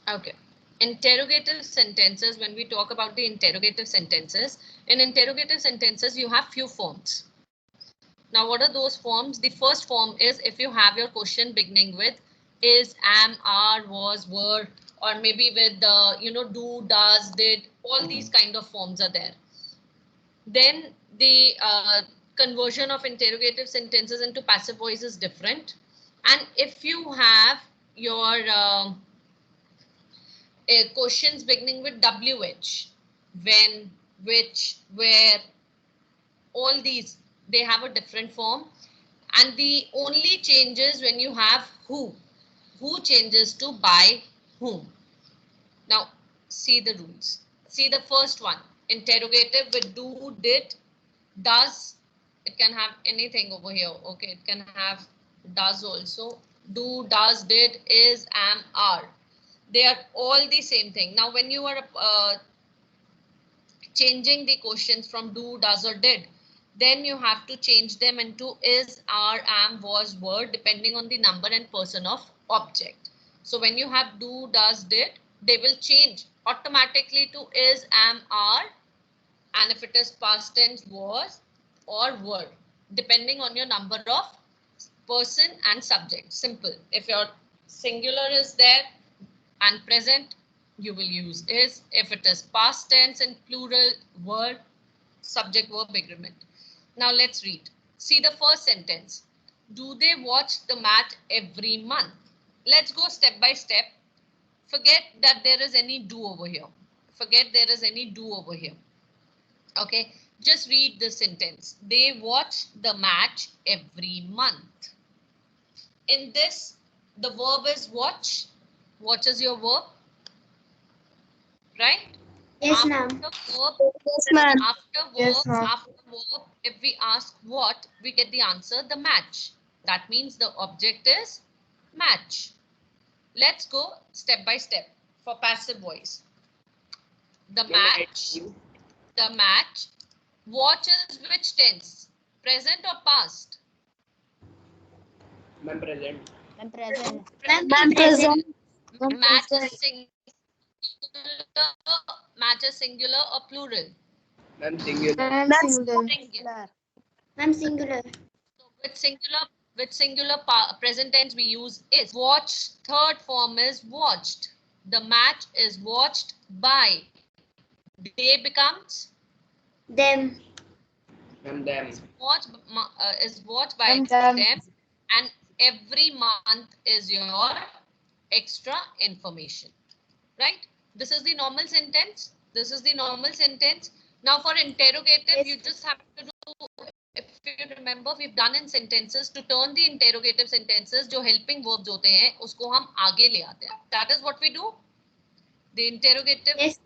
Okay. Interrogative sentences, when we talk about the interrogative sentences, in interrogative sentences, you have few forms. Now, what are those forms? The first form is if you have your question beginning with is, am, are, was, were, or maybe with the, do, does, did, all these kind of forms are there. Then the conversion of interrogative sentences into passive voice is different. And if you have your questions beginning with WH, when, which, where, all these, they have a different form. And the only changes when you have who changes to by whom. Now, see the rules. See the first one, interrogative with do, did, does. It can have anything over here. Okay, it can have does also. Do, does, did, is, am, are. They are all the same thing. Now, when you are changing the questions from do, does, or did, then you have to change them into is, are, am, was, were, depending on the number and person of object. So when you have do, does, did, they will change automatically to is, am, are, and if it is past tense, was or were, depending on your number of person and subject. Simple. If your singular is there and present, you will use is. If it is past tense and plural, were, subject, verb, agreement. Now let's read. See the first sentence. Do they watch the match every month? Let's go step by step. Forget that there is any do over here. Forget there is any do over here. Okay, just read the sentence. They watch the match every month. In this, the verb is watch. Watch is your verb, right? Yes, ma'am. Yes, ma'am. After verb, if we ask what, we get the answer, the match. That means the object is match. Let's go step by step for passive voice. The match, watch is which tense? Present or past? Ma'am, present. I'm present. Ma'am, present. Match is singular or plural? Ma'am, singular. Singular. Ma'am, singular. So with singular present tense we use is. Watch, third form is watched. The match is watched by. They becomes Them. Ma'am, them. is watched by Them. and every month is your extra information, right? This is the normal sentence. This is the normal sentence. Now for interrogative, Yes. you just have to do, if you remember, we've done in sentences, to turn the interrogative sentences, जो helping verbs होते हैं, उसको हम आगे ले आते हैं. That is what we do. The interrogative. Yes.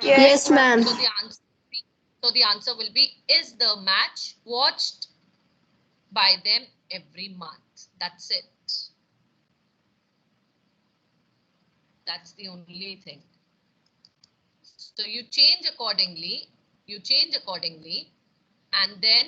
Yes, ma'am. So the answer will be, is the match watched by them every month? That's it. That's the only thing. So you change accordingly. And then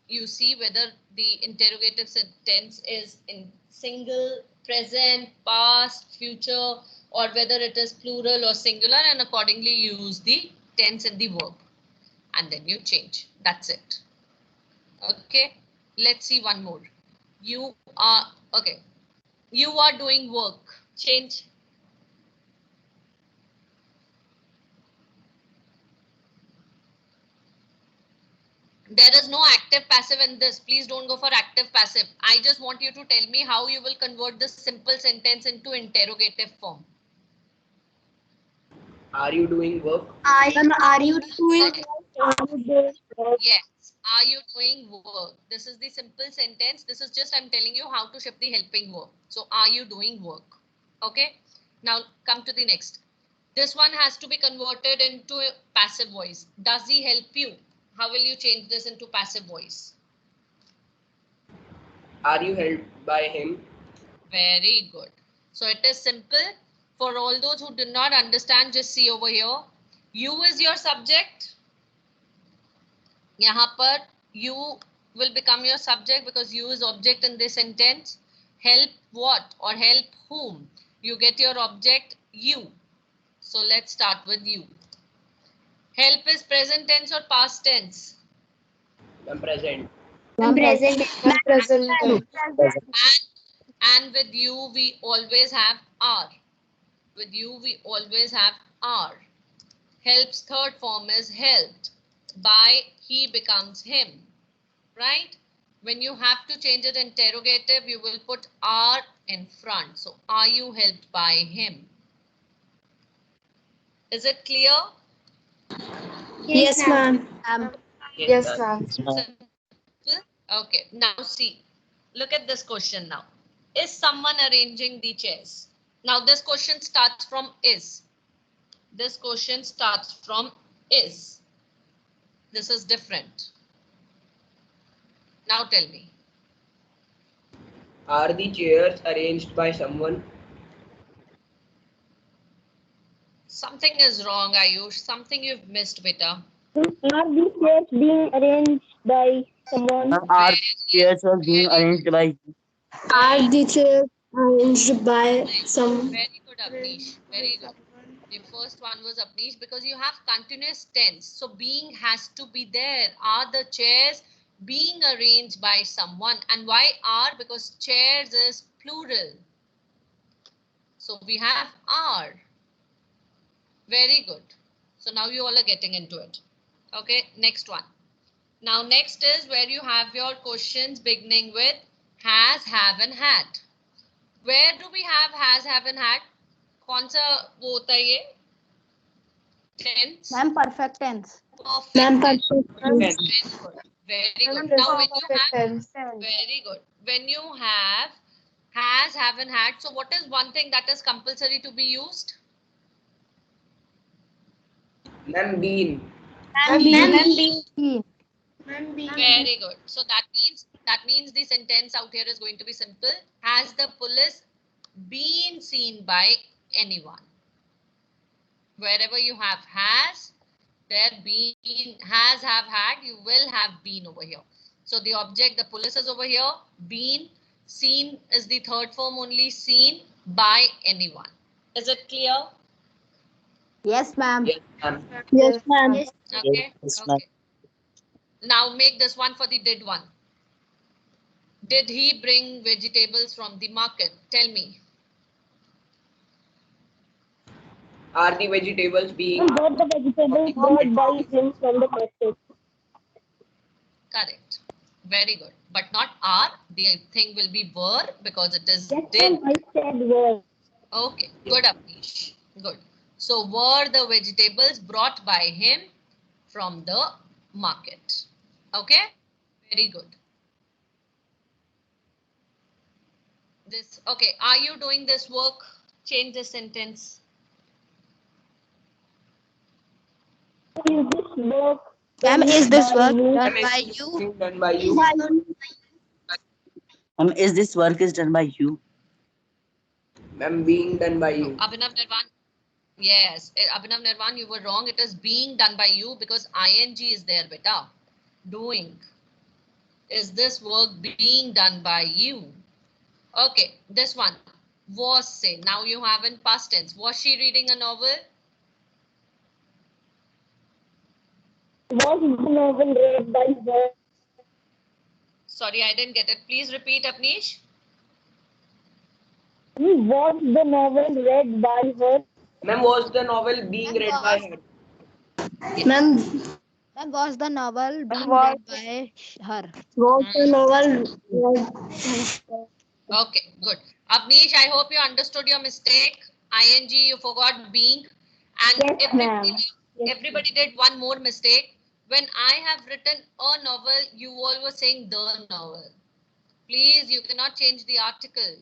you see whether the interrogative sentence is in single, present, past, future, or whether it is plural or singular, and accordingly you use the tense and the verb. And then you change. That's it. Okay. Let's see one more. You are, okay. You are doing work. Change. There is no active passive in this. Please don't go for active passive. I just want you to tell me how you will convert this simple sentence into interrogative form. Are you doing work? Are you doing? Yes. Are you doing work? This is the simple sentence. This is just I'm telling you how to shift the helping verb. So are you doing work? Okay. Now come to the next. This one has to be converted into a passive voice. Does he help you? How will you change this into passive voice? Are you helped by him? Very good. So it is simple. For all those who did not understand, just see over here. You is your subject. यहाँ पर you will become your subject because you is object in this sentence. Help what or help whom? You get your object you. So let's start with you. Help is present tense or past tense? Ma'am, present. Ma'am, present. Ma'am, present. And with you, we always have are. With you, we always have are. Help's third form is helped. By he becomes him, right? When you have to change it interrogative, you will put are in front. So, are you helped by him? Is it clear? Yes, ma'am. Yes, ma'am. ma'am. Okay, now see, look at this question now. Is someone arranging the chairs? Now this question starts from is. This question starts from is. This is different. Now tell me. Are the chairs arranged by someone? Something is wrong, Ayush. Something you've missed, beta. Are these chairs being arranged by someone? Are chairs are being arranged by Are the chairs arranged by some? Very good, Abnish. Very good. The first one was Abnish because you have continuous tense. So being has to be there. Are the chairs being arranged by someone? And why are? Because chairs is plural. So we have are. Very good. So now you all are getting into it. Okay, next one. Now next is where you have your questions beginning with has, have and had. Where do we have has, have and had? कौन सा वो होता है ये? Tense. Ma'am, perfect tense. Perfect. Ma'am, tense. perfect. Very good. Now when you have, very good. When you have has, have and had, so what is one thing that is compulsory to be used? Ma'am, been. Been. Very good. So that means the sentence out here is going to be simple. Has the police been seen by anyone? Wherever you have has, there been, has, have, had, you will have been over here. So the object, the police is over here. Been, seen is the third form only, seen by anyone. Is it clear? Yes, ma'am. Yes, ma'am. Yes, ma'am. Okay. Yes, ma'am. Okay. Now make this one for the did one. Did he bring vegetables from the market? Tell me. Are the vegetables being Both the vegetables brought by him from the market. Correct. Very good. But not are. The thing will be were because it is Yes, did. ma'am, I said were. Okay. Good, Abnish. Good. So were the vegetables brought by him from the market? Okay. Very good. This, okay. Are you doing this work? Change the sentence. Is this work? Ma'am, is this work done Ma'am, by is you? being done by you? Is this work is done by you? Ma'am, being done by you. Abhinav Nirvan. Yes, Abhinav Nirvan, you were wrong. It is being done by you because ing is there, beta. Doing. Is this work being done by you? Okay, this one. Was say. Now you have in past tense. Was she reading a novel? Was the novel read by her? Sorry, I didn't get it. Please repeat, Abnish. Was the novel read by her? Ma'am, was the novel being Ma'am, read by was- her? Ma'am, Ma'am, was the novel being read by her? was the novel read? Okay, good. Abnish, I hope you understood your mistake. ing, you forgot being. And Yes, ma'am. everybody did one more mistake. When I have written a novel, you all were saying the novel. Please, you cannot change the article.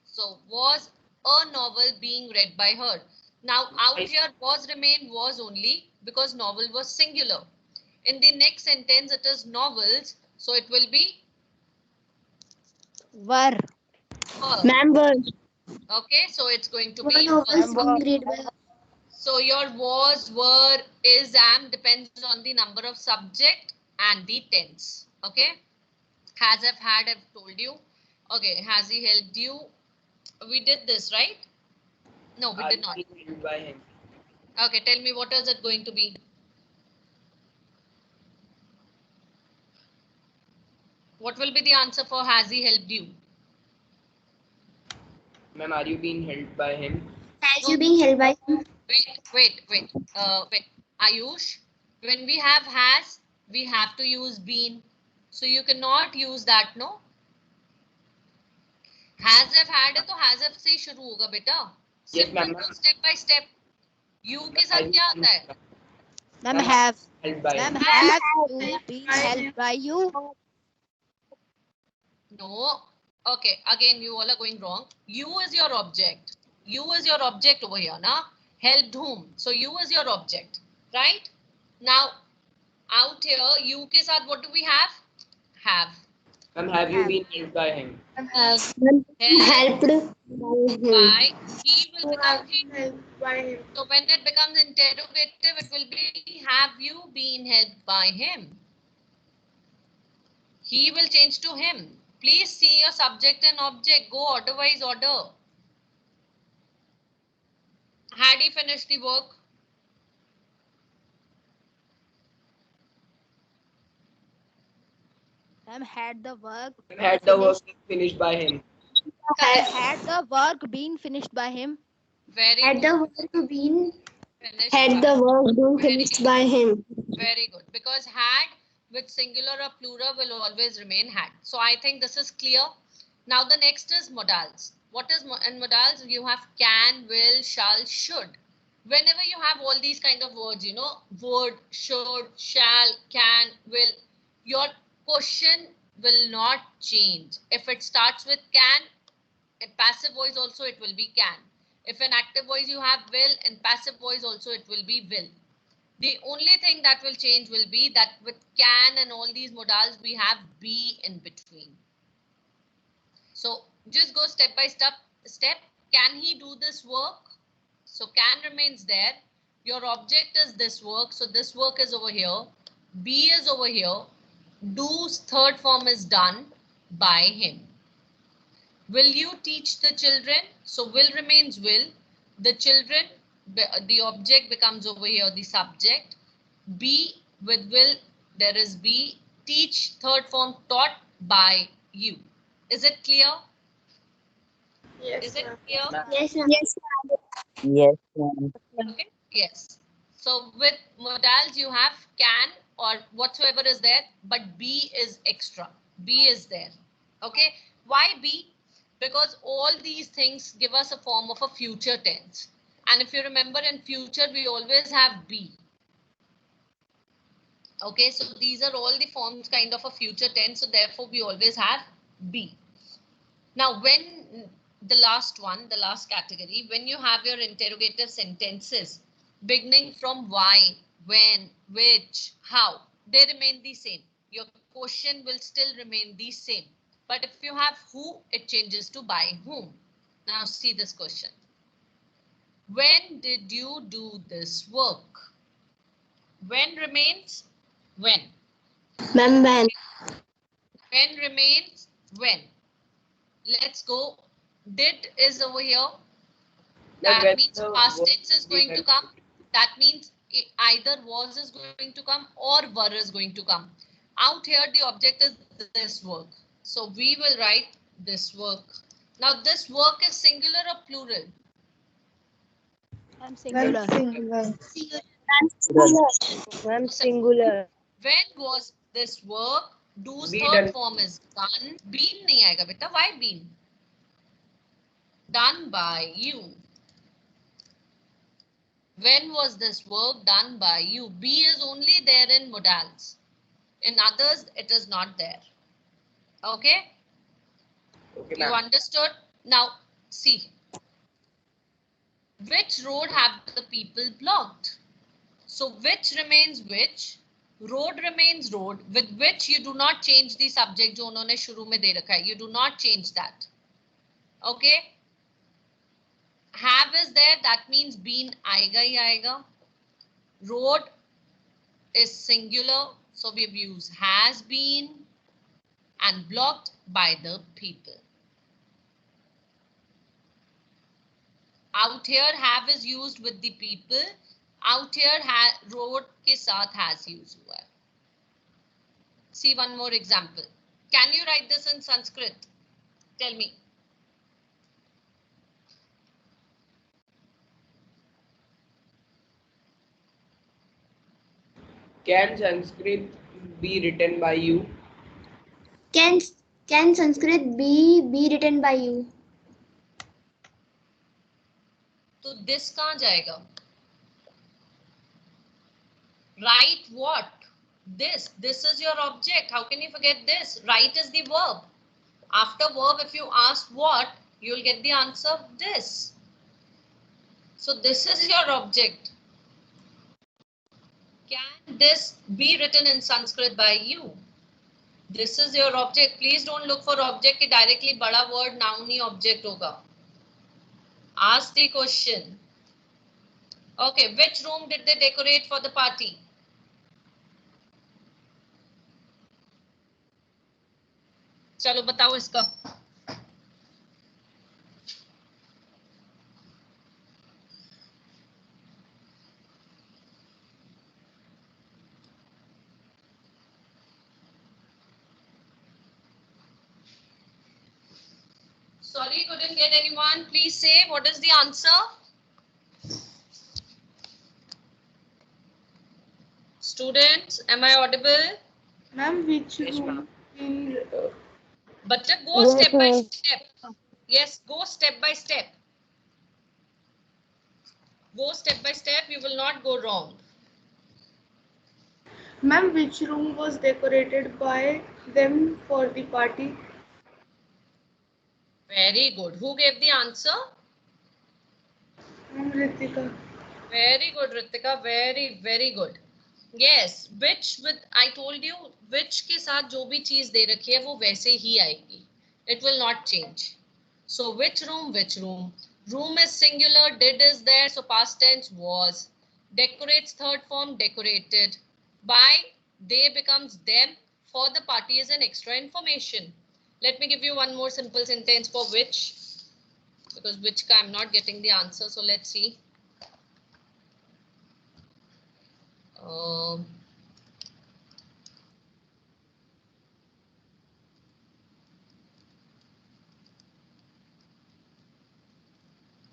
So, was a novel being read by her? Now, out here, was remain was only because novel was singular. In the next sentence, it is novels. So, it will be Were. her. Ma'am, was Okay, so it's going to the be novels being read by her? so your was, were, is, am depends on the number of subject and the tense. Okay. Has, have, had, have told you. Okay. Has he helped you? We did this, right? No, we Are did you not. being held by him? Okay, tell me what is it going to be? What will be the answer for has he helped you? Ma'am, are you being held by him? Has you been held by him? Wait. Ayush, when we have has, we have to use been. So you cannot use that, no? Has have had है तो has have से ही शुरू होगा बेटा. Yes, Simple, ma'am. go step by step. You के साथ क्या आता है? Ma'am, Ma'am, have. held by Ma'am, him. have you been helped by you? No. Okay, again you all are going wrong. You is your object. You is your object over here, na? Helped whom? So you is your object, right? Now, out here, you के साथ what do we have? Have. Ma'am, have you Have. been held by him? Helped Helped by him. by, he will become him. So when it becomes interrogative, it will be have you been helped by him? He will change to him. Please see your subject and object. Go order-wise order. Had he finished the work? Ma'am, had the work Had the work finished by him? had the work been finished by him? Very Had good. the work been Finished had by- the work been finished by him? Very good. Because had with singular or plural will always remain had. So I think this is clear. Now the next is modals. What is in modals? You have can, will, shall, should. Whenever you have all these kind of words, you know, would, should, shall, can, will, your question will not change. If it starts with can, in passive voice also it will be can. If in active voice you have will, in passive voice also it will be will. The only thing that will change will be that with can and all these modals, we have be in between. So just go step by step. Can he do this work? So can remains there. Your object is this work. So this work is over here. Be is over here. Do's third form is done by him. Will you teach the children? So will remains will. The children, the object becomes over here the subject. Be with will, there is be. Teach third form taught by you. Is it clear? Yes. Is it clear? Yes, ma'am. Yes, Yes, ma'am. Okay. Yes. So with modals you have can or whatsoever is there, but be is extra. Be is there. Okay. Why be? Because all these things give us a form of a future tense. And if you remember in future, we always have be. Okay, so these are all the forms kind of a future tense. So therefore, we always have be. Now, when the last one, the last category, when you have your interrogative sentences beginning from why, when, which, how, they remain the same. Your question will still remain the same. But if you have who, it changes to by whom. Now see this question. When did you do this work? When remains when. ma'am. When? When remains when. Let's go. Did is over here. Ma'am, That when means the past work tense is going to come. That means either was is going to come or were is going to come. Out here, the object is this work. So we will write this work. Now this work is singular or plural? Ma'am, singular. Ma'am, singular. When was this work? Do's Be third done. form is done. Been nahi aayega beta. Why been? Done by you. When was this work done by you? Be is only there in modals. In others, it is not there. Okay? Okay, You ma'am. understood? Now, see. Which road have the people blocked? So, which remains which? Road remains road, with which you do not change the subject जो उन्होंने शुरू में दे रखा है. You do not change that. Okay? Have is there, that means been आएगा ही आएगा. Road is singular, so we've used has been and blocked by the people. Out here have is used with the people. Out here wrote के साथ has used हुआ है. See one more example. Can you write this in Sanskrit? Tell me. Can Sanskrit be written by you? Can Sanskrit be written by you? तो this कहाँ जाएगा? Write what? This is your object. How can you forget this? Write is the verb. After verb, if you ask what, you'll get the answer this. So this is your object. Can this be written in Sanskrit by you? This is your object. Please don't look for object कि directly बड़ा word noun ही object होगा. Ask the question. Okay, which room did they decorate for the party? चलो बताओ इसका. Sorry, couldn't get anyone. Please say what is the answer. Students, am I audible? Ma'am, which Yes, room? But go step by step. Yes, go step by step. Go step by step. You will not go wrong. Ma'am, which room was decorated by them for the party? Very good. Who gave the answer? Ritika. Very good, Ritika. Very, very good. Yes, which with I told you which के साथ जो भी चीज दे रखी है वो वैसे ही आएगी. It will not change. So which room? Which room? Room is singular. Did is there. So past tense was. Decorates third form decorated. By they becomes them. For the party is an extra information. Let me give you one more simple sentence for which. Because which I'm not getting the answer. So let's see.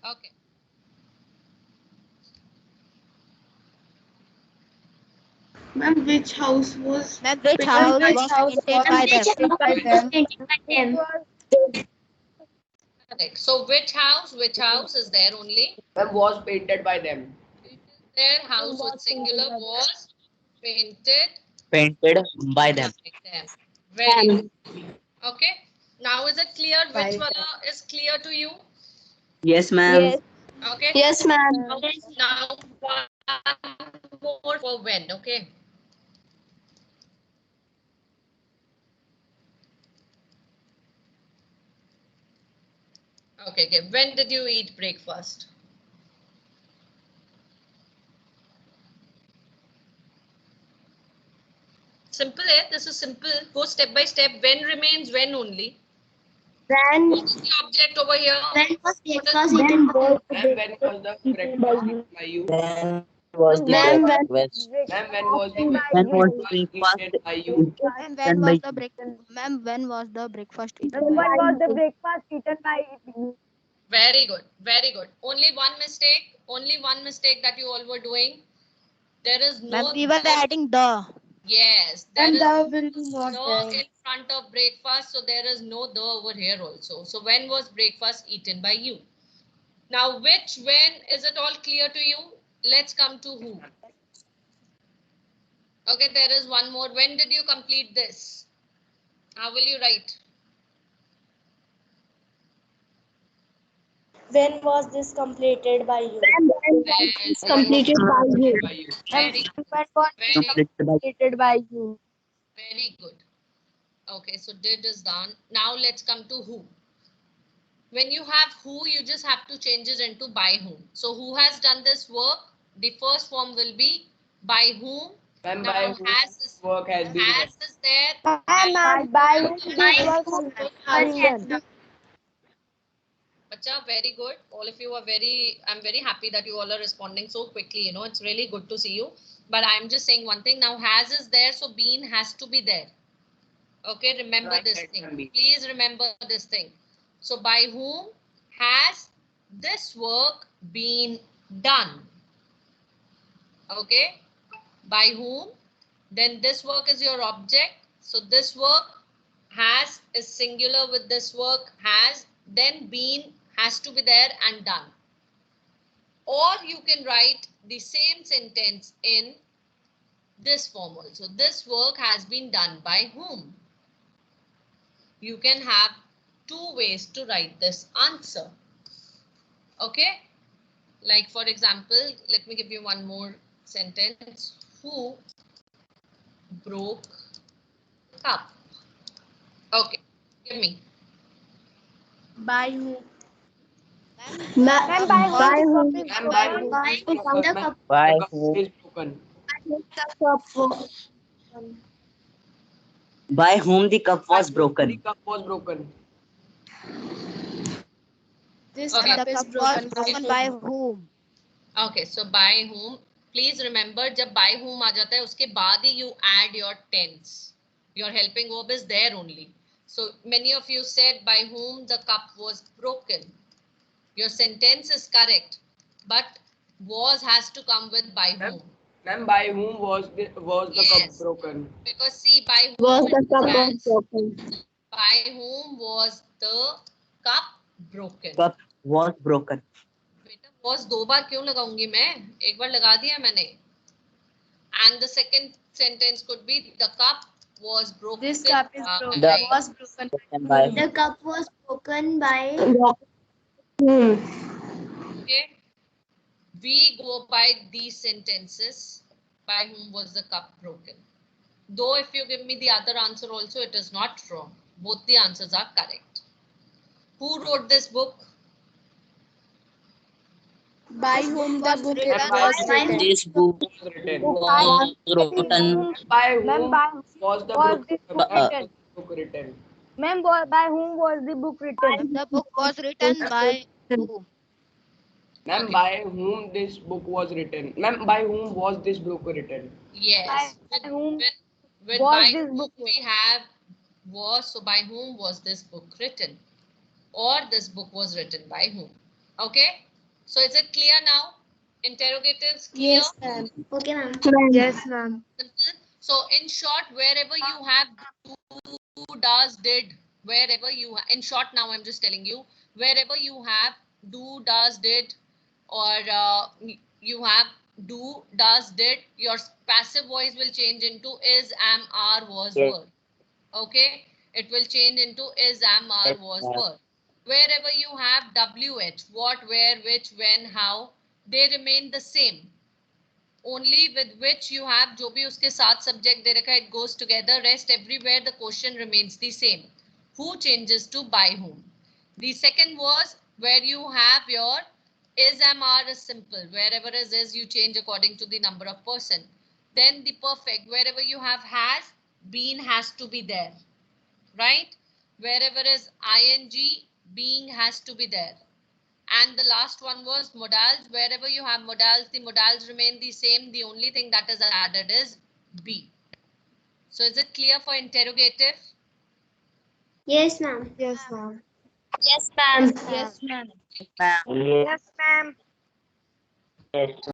Okay. Ma'am, which house was Ma'am, which house was painted by them? Correct. So which house is there only? Ma'am, was painted by them. Their house with singular was painted Painted by them. Very good. Okay. Now is it clear which wala is clear to you? Yes, ma'am. Okay. Yes, ma'am. Now one more for when. Okay. Okay. When did you eat breakfast? Simple, eh? This is simple. Go step by step. When remains when only. When What is the object over here? was breakfast eaten by Ma'am, when was the breakfast eaten by you? When was the Ma'am, breakfast? Ma'am, when was the When was breakfast breakfast eaten by you? Ma'am, when was the breakfast eaten by you? Very good. Very good. Only one mistake that you all were doing. There is no. Ma'am, we were adding the. Yes. There and is the will be not no there. in front of breakfast. So there is no the over here also. So when was breakfast eaten by you? Now which when is it all clear to you? Let's come to who. Okay, there is one more. When did you complete this? How will you write? When was this completed by you? Completed by you. Very, Completed by you? very good. Okay, so did is done. Now let's come to who. When you have who, you just have to change it into by whom. So who has done this work? The first form will be by whom. Ma'am, Now by whom has work has been done. is there. By But Acha, very good. All of you are I'm very happy that you all are responding so quickly. You know, it's really good to see you. But I'm just saying one thing now, has is there, so been has to be there. Okay, remember Right, this that thing. can be. Please remember this thing. So by whom has this work been done? Okay, by whom? Then this work is your object. So this work has is singular with this work has, then been has to be there and done. Or you can write the same sentence in this form also. This work has been done by whom? You can have two ways to write this answer. Okay, like for example, let me give you one more sentence. Who broke cup? Okay, give me. By whom? Ma'am, by whom? Ma'am, by whom? By The cup whom? is broken. By whom the cup was The broken? cup was broken. This Okay. cup The is cup was broken. broken by whom? Okay, so by whom? Please remember, जब by whom आ जाता है उसके बाद ही you add your tense. Your helping verb is there only. So many of you said by whom the cup was broken. Your sentence is correct, but was has to come with by whom. Ma'am, by whom was the cup Yes. broken? Because see, by whom it has, by whom was the cup broken? Cup was broken. बेटा was दो बार क्यों लगाऊंगी मैं? एक बार लगा दिया मैंने. And the second sentence could be the cup was broken. This cup is broken. The- Was broken. By The cup was broken by Okay. We go by these sentences. By whom was the cup broken? Though if you give me the other answer also, it is not wrong. Both the answers are correct. Who wrote this book? by whom the book written. was written. this book Was written. was written. By whom was the book written? Ma'am, by whom was the book written? The book was written by whom? Ma'am, Okay. by whom this book was written? Ma'am, by whom was this book written? Yes. By whom With was by this whom book we have was, so by whom was this book written? Or this book was written by whom? Okay. So is it clear now? Interrogatives clear? Yes, ma'am. Okay, ma'am. Yes, ma'am. Simple. So in short, wherever you have do, does, did, wherever you in short, now I'm just telling you, wherever you have do, does, did, or you have do, does, did, your passive voice will change into is, am, are, was, Yes. were. Okay, it will change into is, am, are, Yes, was, ma'am. were. Wherever you have wh, what, where, which, when, how, they remain the same. Only with which you have जो भी उसके साथ subject दे रखा है, it goes together. Rest everywhere the question remains the same. Who changes to by whom? The second was where you have your is, am, are is simple. Wherever is you change according to the number of person. Then the perfect, wherever you have has, been has to be there, right? Wherever is ing, being has to be there. And the last one was modals. Wherever you have modals, the modals remain the same. The only thing that is added is be. So is it clear for interrogative? Yes, ma'am. Yes, ma'am. Yes, ma'am. Yes, ma'am. Yes, ma'am. Yes.